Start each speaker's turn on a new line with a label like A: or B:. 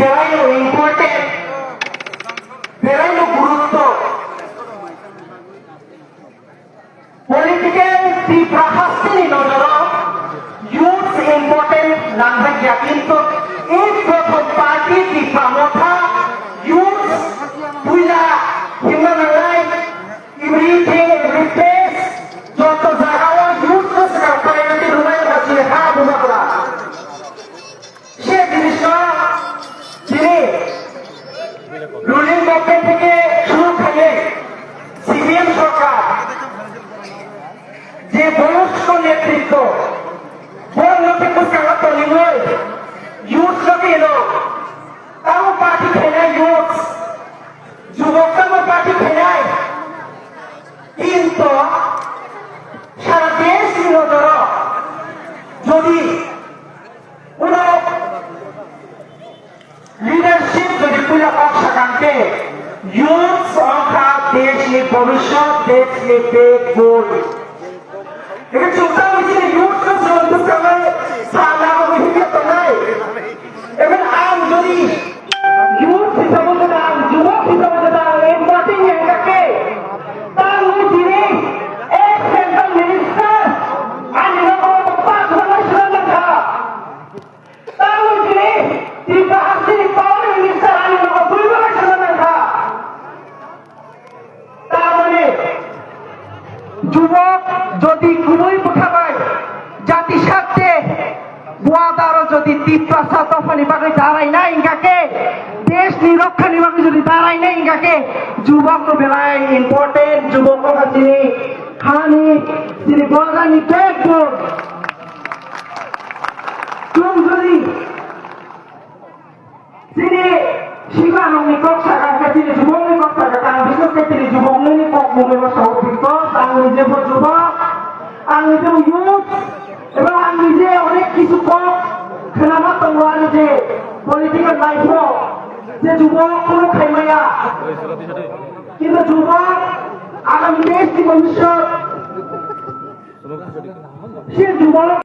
A: বেড়াইনো important বেড়াইনো গুরুত্ব political di prahasti nodoro youth important nangha jakinto এই প্রথম party di pramotha youth puila human right everything every place যত জায়গায় youth ko sa priority rumay bachi ha bumabra সে জিনিসটা যিনি ruling government থেকে শুরু থেকে সিপিএম সরকার যে বয়স্ক নেতৃত্ব বড় নেতৃত্ব কাগত নিলয় ইউথ লোকে এলো তাও পার্টি খেলায় ইউথ যুবকরাও পার্টি খেলায় কিন্তু সারা দেশ নজর যদি কোন লিডারশিপ যদি পুরা অক্ষাকাঙ্ক্ষে ইউথ সংখ্যা দেশ নিয়ে ভবিষ্যৎ দেশ নিয়ে পেট গোল এখানে চিন্তা হচ্ছে ইউথ সন্তুষ্ট সালা অভিজ্ঞত নাই এবং আম যদি ইউথ হিসাবে দাম যুবক হিসাবে দাম এই মাটি এটাকে তার দিনে এক সেন্ট্রাল মিনিস্টার আনি রকম পাঁচ ঘন্টা শ্রীলঙ্কা তার দিনে ত্রিপাহাসী পাওয়ার মিনিস্টার আনি রকম 2 ঘন্টা শ্রীলঙ্কা তার মানে যুবক যদি খুবই পুঠাবাই জাতিস্বার্থে বুয়াদারও যদি তিপ্রাসা তফানি বাগে দাঁড়ায় না ইঙ্গাকে দেশ নিরক্ষা নিবাকে যদি দাঁড়ায় না ইঙ্গাকে যুবক বেলায় ইম্পর্টেন্ট যুবক যিনি খানি যিনি বলগানি দেখবো তুমি যদি যিনি শিবানী কক্ষাকাঙ্ক্ষা যিনি যুবক কক্ষাকাঙ্ক্ষা তার বিশেষ করে তিনি যুবক নিয়ে কক মুভের সহযোগিত তার নিজের যুবক আর নিজেও ইউথ এবং আর নিজে অনেক কিছু কক খেলামাত তোমার যে পলিটিক্যাল লাইফ যে যুবক কোনো খাইমাইয়া কিন্তু যুবক আগামী দেশ ভবিষ্যৎ সে যুবক